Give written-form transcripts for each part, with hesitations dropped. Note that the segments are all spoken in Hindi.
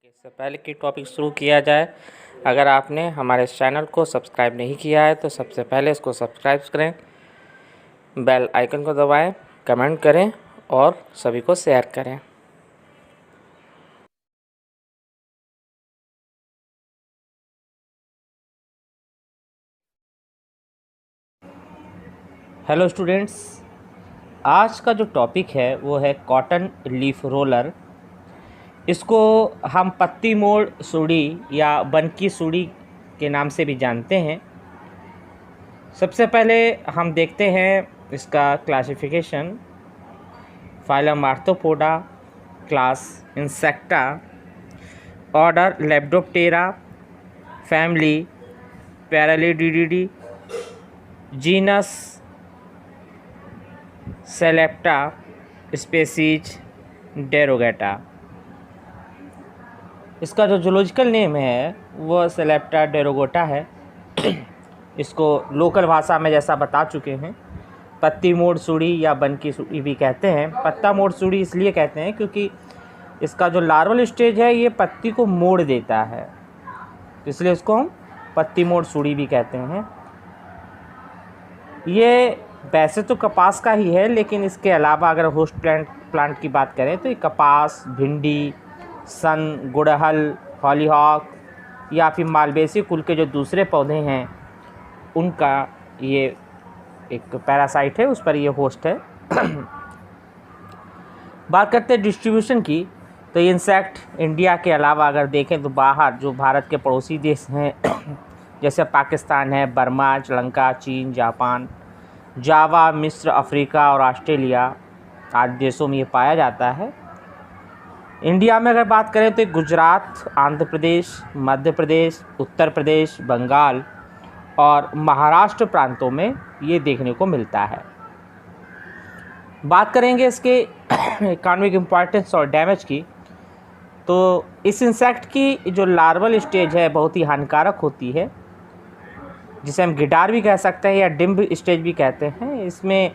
इससे पहले कि टॉपिक शुरू किया जाए, अगर आपने हमारे चैनल को सब्सक्राइब नहीं किया है तो सबसे पहले इसको सब्सक्राइब करें, बेल आइकन को दबाएं, कमेंट करें और सभी को शेयर करें। हेलो स्टूडेंट्स, आज का जो टॉपिक है वो है कॉटन लीफ रोलर। इसको हम पत्ती मोड़ सूढ़ी या बनकी सूढ़ी के नाम से भी जानते हैं। सबसे पहले हम देखते हैं इसका classification. Phylum Arthropoda, class Insecta, order Lepidoptera, family Pyralididae, genus Sylepta, species derogata. इसका जो जूलॉजिकल नेम है वो सेलेप्टा डेरोगोटा है। इसको लोकल भाषा में जैसा बता चुके हैं पत्ती मोड़ सूढ़ी या बनकी सूढ़ी भी कहते हैं। पत्ता मोड़ सूढ़ी इसलिए कहते हैं क्योंकि इसका जो लार्वल स्टेज है ये पत्ती को मोड़ देता है, इसलिए इसको हम पत्ती मोड़ सूढ़ी भी कहते हैं। ये वैसे तो कपास का ही है, लेकिन इसके अलावा अगर होस्ट प्लांट की बात करें तो ये कपास, भिंडी, सन, गुड़हल, हॉलीहॉक या फिर मालवेसी कुल के जो दूसरे पौधे हैं उनका ये एक पैरासाइट है, उस पर ये होस्ट है। बात करते हैं डिस्ट्रीब्यूशन की, तो ये इंसेक्ट इंडिया के अलावा अगर देखें तो बाहर जो भारत के पड़ोसी देश हैं जैसे पाकिस्तान है, बर्मा, श्रीलंका, चीन, जापान, जावा, मिस्र, अफ्रीका और ऑस्ट्रेलिया आदि देशों में ये पाया जाता है। इंडिया में अगर बात करें तो गुजरात, आंध्र प्रदेश, मध्य प्रदेश, उत्तर प्रदेश, बंगाल और महाराष्ट्र प्रांतों में ये देखने को मिलता है। बात करेंगे इसके इकोनॉमिक इम्पोर्टेंस और डैमेज की, तो इस इंसेक्ट की जो लार्वल स्टेज है बहुत ही हानिकारक होती है, जिसे हम गिटार भी कह सकते हैं या डिम्ब स्टेज भी कहते हैं। इसमें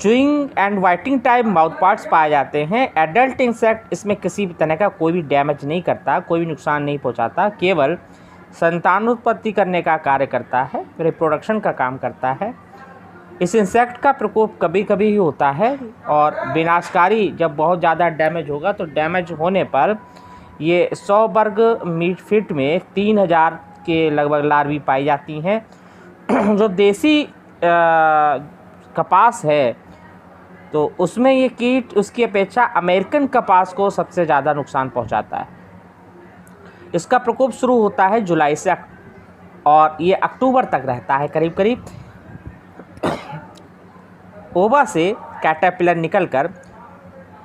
chewing and whiting type mouth parts पाए जाते हैं। एडल्ट इंसेक्ट इसमें किसी भी तरह का कोई भी डैमेज नहीं करता, कोई भी नुकसान नहीं पहुंचाता, केवल संतानोत्पत्ति करने का कार्य करता है, रिप्रोडक्शन का काम करता है। इस इंसेक्ट का प्रकोप कभी कभी ही होता है और विनाशकारी जब बहुत ज़्यादा डैमेज होगा तो डैमेज होने पर ये 100 वर्ग फीट में 3000 के लगभग लार्वी पाई जाती हैं। जो देसी कपास है तो उसमें ये कीट उसकी अपेक्षा अमेरिकन कपास को सबसे ज़्यादा नुकसान पहुंचाता है। इसका प्रकोप शुरू होता है जुलाई से और ये अक्टूबर तक रहता है करीब करीब। ओवा से कैटरपिलर निकलकर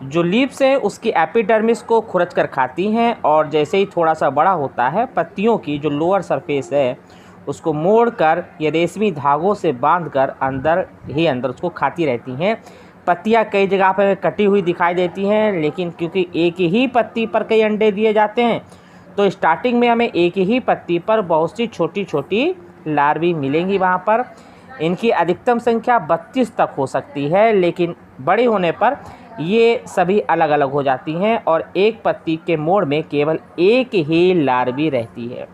जो लीव्स हैं उसकी एपिडर्मिस को खुरच कर खाती हैं और जैसे ही थोड़ा सा बड़ा होता है पत्तियों की जो लोअर सरफेस है उसको मोड़कर ये रेशमी धागों से बांधकर अंदर ही अंदर उसको खाती रहती हैं। पत्तियां कई जगह पर कटी हुई दिखाई देती हैं, लेकिन क्योंकि एक ही पत्ती पर कई अंडे दिए जाते हैं तो स्टार्टिंग में हमें एक ही पत्ती पर बहुत सी छोटी छोटी लार्वी मिलेंगी। वहाँ पर इनकी अधिकतम संख्या 32 तक हो सकती है, लेकिन बड़े होने पर ये सभी अलग अलग हो जाती हैं और एक पत्ती के मोड़ में केवल एक ही लार्वी रहती है।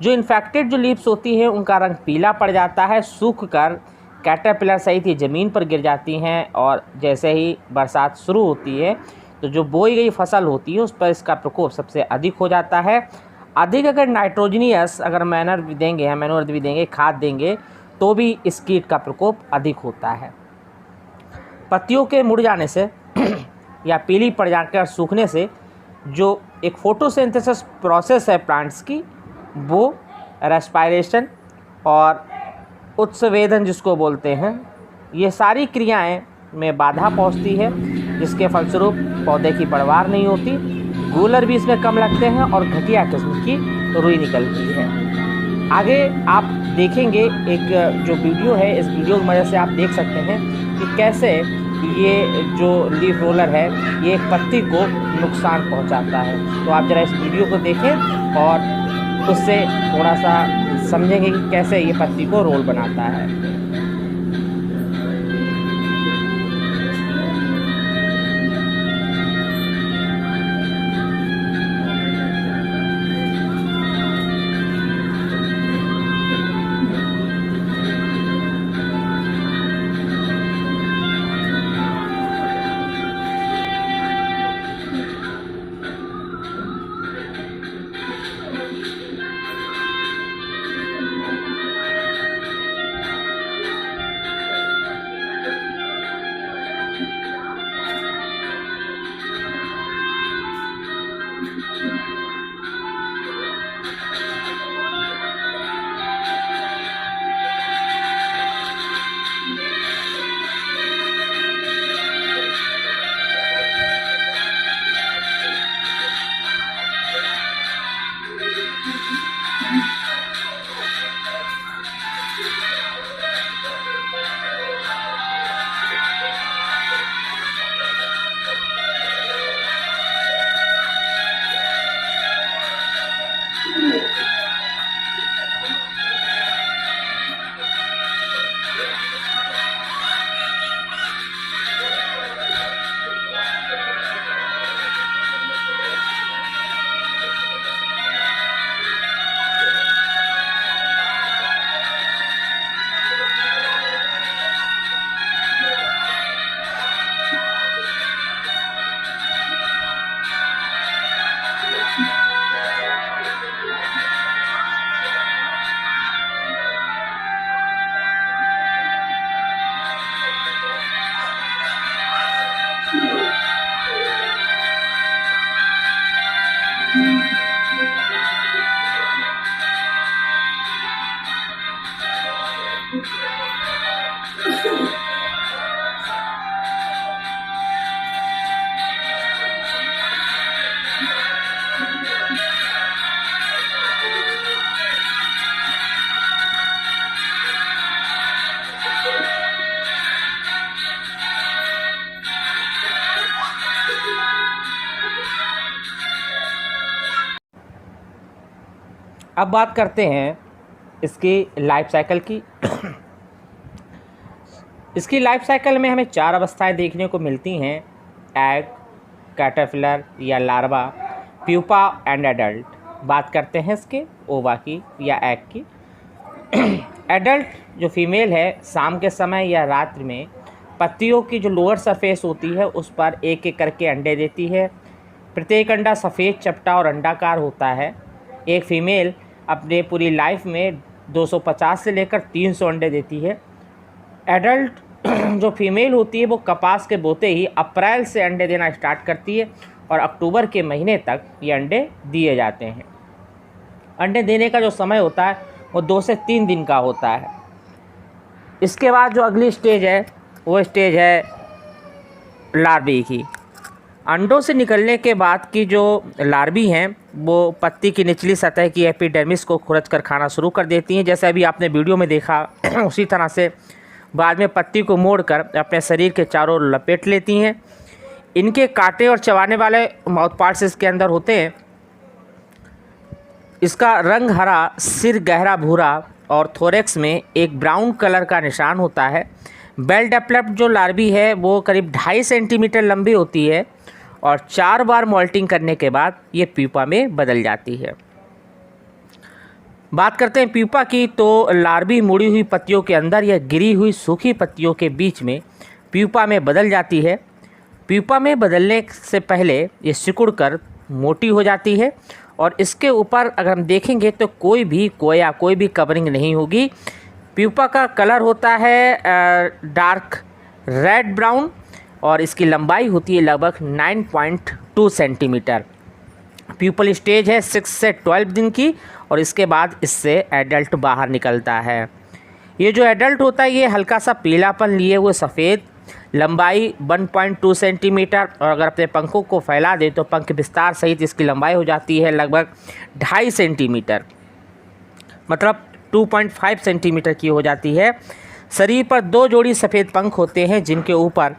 जो इन्फेक्टेड जो लीव्स होती हैं उनका रंग पीला पड़ जाता है, सूख कर कैटरपिलर सहित ये ज़मीन पर गिर जाती हैं और जैसे ही बरसात शुरू होती है तो जो बोई गई फसल होती है उस पर इसका प्रकोप सबसे अधिक हो जाता है। अधिक अगर नाइट्रोजनियस अगर मैनूर भी देंगे, खाद देंगे तो भी इस कीट का प्रकोप अधिक होता है। पत्तियों के मुड़ जाने से या पीली पड़ जाकर सूखने से जो एक फोटोसिंथेसिस प्रोसेस है प्लांट्स की, वो रेस्पायरेशन और उत्सवेदन जिसको बोलते हैं, ये सारी क्रियाएं में बाधा पहुंचती है, जिसके फलस्वरूप पौधे की पैदावार नहीं होती, गूलर भी इसमें कम लगते हैं और घटिया किस्म की रुई निकलती है। आगे आप देखेंगे एक जो वीडियो है, इस वीडियो की मदद से आप देख सकते हैं कि कैसे ये जो लीफ रोलर है ये एक पत्ती को नुकसान पहुंचाता है। तो आप ज़रा इस वीडियो को देखें और उससे थोड़ा सा समझेंगे कि कैसे ये पत्ती को रोल बनाता है। अब बात करते हैं इसकी लाइफ साइकिल की। इसकी लाइफ साइकिल में हमें 4 अवस्थाएं देखने को मिलती हैं: एग, कैटरपिलर या लार्वा, प्यूपा एंड एडल्ट। बात करते हैं इसके ओवा की या एग की। एडल्ट जो फीमेल है शाम के समय या रात्रि में पत्तियों की जो लोअर सरफेस होती है उस पर एक एक करके अंडे देती है। प्रत्येक अंडा सफ़ेद, चपटा और अंडाकार होता है। एक फीमेल अपने पूरी लाइफ में 250 से लेकर 300 अंडे देती है। एडल्ट जो फीमेल होती है वो कपास के बोते ही अप्रैल से अंडे देना स्टार्ट करती है और अक्टूबर के महीने तक ये अंडे दिए जाते हैं। अंडे देने का जो समय होता है वो 2 से 3 दिन का होता है। इसके बाद जो अगली स्टेज है वो स्टेज है लार्वी की। अंडों से निकलने के बाद की जो लार्वी हैं वो पत्ती की निचली सतह की एपिडर्मिस को खुरच कर खाना शुरू कर देती हैं। जैसे अभी आपने वीडियो में देखा उसी तरह से बाद में पत्ती को मोड़कर अपने शरीर के चारों ओर लपेट लेती हैं। इनके कांटे और चबाने वाले माउथ पार्ट्स इसके अंदर होते हैं। इसका रंग हरा, सिर गहरा भूरा और थोरेक्स में एक ब्राउन कलर का निशान होता है। वेल डेवलप्ड जो लार्वी है वो करीब 2.5 सेंटीमीटर लंबी होती है और 4 बार मोल्टिंग करने के बाद ये प्यूपा में बदल जाती है। बात करते हैं प्यूपा की, तो लार्वी मुड़ी हुई पत्तियों के अंदर या गिरी हुई सूखी पत्तियों के बीच में प्यूपा में बदल जाती है। प्यूपा में बदलने से पहले ये सिकुड़कर मोटी हो जाती है और इसके ऊपर अगर हम देखेंगे तो कोई भी कवरिंग नहीं होगी। प्यूपा का कलर होता है डार्क रेड ब्राउन और इसकी लंबाई होती है लगभग 9.2 सेंटीमीटर। प्यूपल स्टेज है 6 से 12 दिन की और इसके बाद इससे एडल्ट बाहर निकलता है। ये जो एडल्ट होता है ये हल्का सा पीलापन लिए हुए सफ़ेद, लंबाई 1.2 सेंटीमीटर और अगर अपने पंखों को फैला दे तो पंख विस्तार सहित इसकी लंबाई हो जाती है लगभग 2.5 सेंटीमीटर, मतलब 2.5 सेंटीमीटर की हो जाती है। शरीर पर 2 जोड़ी सफ़ेद पंख होते हैं जिनके ऊपर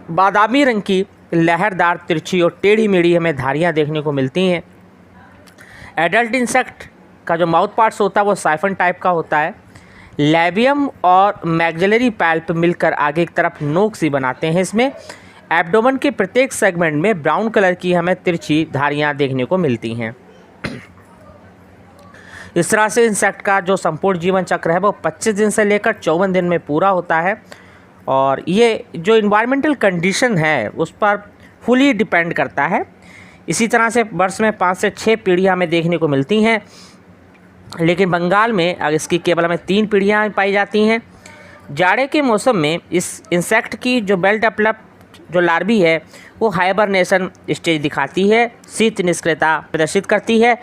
बादामी रंग की लहरदार, तिरछी और टेढ़ी मेढ़ी हमें धारियाँ देखने को मिलती हैं। एडल्ट इंसेक्ट का जो माउथ पार्ट्स होता है वो साइफन टाइप का होता है। लैबियम और मैग्जिलरी पैल्प मिलकर आगे की तरफ नोक सी बनाते हैं। इसमें एब्डोमेन के प्रत्येक सेगमेंट में ब्राउन कलर की हमें तिरछी धारियाँ देखने को मिलती हैं। इस तरह से इंसेक्ट का जो संपूर्ण जीवन चक्र है वो 25 दिन से लेकर 54 दिन में पूरा होता है और ये जो इन्वायरमेंटल कंडीशन है उस पर फुली डिपेंड करता है। इसी तरह से वर्ष में 5 से 6 पीढ़ियाँ हमें देखने को मिलती हैं, लेकिन बंगाल में अगर इसकी केवल हमें 3 पीढ़ियाँ पाई जाती हैं। जाड़े के मौसम में इस इंसेक्ट की जो वेल डेवलप्ड जो लार्वी है वो हाइबरनेशन स्टेज दिखाती है, शीत निष्क्रियता प्रदर्शित करती है।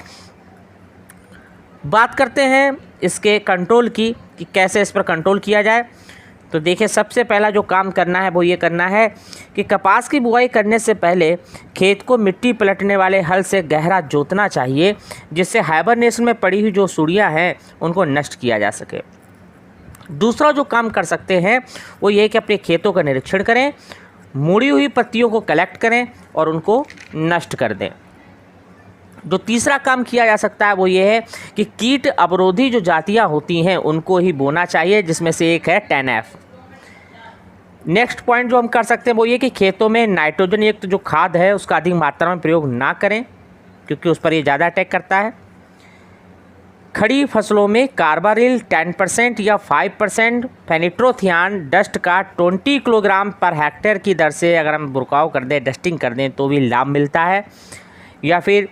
बात करते हैं इसके कंट्रोल की कि कैसे इस पर कंट्रोल किया जाए। तो देखिए, सबसे पहला जो काम करना है वो ये करना है कि कपास की बुआई करने से पहले खेत को मिट्टी पलटने वाले हल से गहरा जोतना चाहिए, जिससे हाइबरनेशन में पड़ी हुई जो सुड़ियाँ हैं उनको नष्ट किया जा सके। दूसरा जो काम कर सकते हैं वो ये कि अपने खेतों का निरीक्षण करें, मुड़ी हुई पत्तियों को कलेक्ट करें और उनको नष्ट कर दें। जो तीसरा काम किया जा सकता है वो ये है कि कीट अवरोधी जो जातियाँ होती हैं उनको ही बोना चाहिए, जिसमें से एक है 10F। नेक्स्ट पॉइंट जो हम कर सकते हैं वो ये कि खेतों में नाइट्रोजन युक्त जो खाद है उसका अधिक मात्रा में प्रयोग ना करें, क्योंकि उस पर ये ज़्यादा अटैक करता है। खड़ी फसलों में कार्बारिल 10% या 5% फेनिट्रोथियान डस्ट का 20 किलोग्राम पर हेक्टेयर की दर से अगर हम बुरकाव कर दें, डस्टिंग कर दें तो भी लाभ मिलता है। या फिर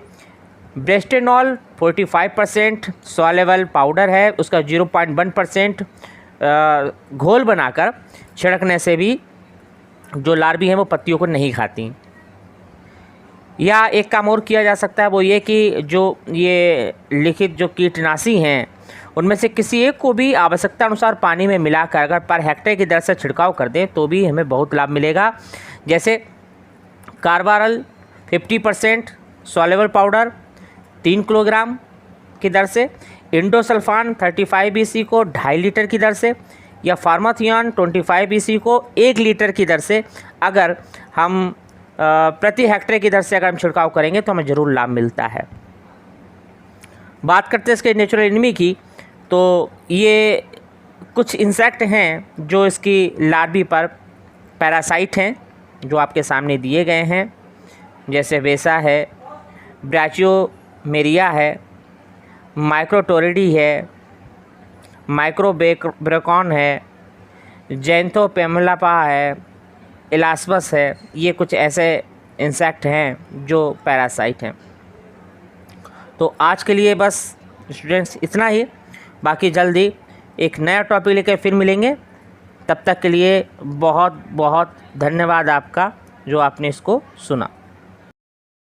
ब्रेस्टेनॉल 45% सॉलेबल पाउडर है, उसका 0.1% घोल बनाकर छिड़कने से भी जो लार्वी हैं वो पत्तियों को नहीं खाती। या एक काम और किया जा सकता है वो ये कि जो ये लिखित जो कीटनाशी हैं उनमें से किसी एक को भी आवश्यकता अनुसार पानी में मिलाकर अगर पर हेक्टेयर की दर से छिड़काव कर दें तो भी हमें बहुत लाभ मिलेगा। जैसे कार्बारल 50% सॉलेबल पाउडर 3 किलोग्राम की दर से, इंडोसल्फान 35 BC को 2.5 लीटर की दर से, या फार्माथियान 25 BC को 1 लीटर की दर से अगर हम प्रति हेक्टेयर की दर से अगर हम छिड़काव करेंगे तो हमें ज़रूर लाभ मिलता है। बात करते हैं इसके नेचुरल एनिमी की, तो ये कुछ इंसेक्ट हैं जो इसकी लार्वी पर पैरासाइट हैं, जो आपके सामने दिए गए हैं, जैसे वेसा है, ब्राचियोमेरिया है, माइक्रोटोरिडी है, माइक्रोब्रेकॉन है, जैंथोपेमलापा है, इलास्पस है। ये कुछ ऐसे इंसेक्ट हैं जो पैरासाइट हैं। तो आज के लिए बस स्टूडेंट्स इतना ही, बाकी जल्दी एक नया टॉपिक लेकर फिर मिलेंगे। तब तक के लिए बहुत बहुत धन्यवाद आपका जो आपने इसको सुना।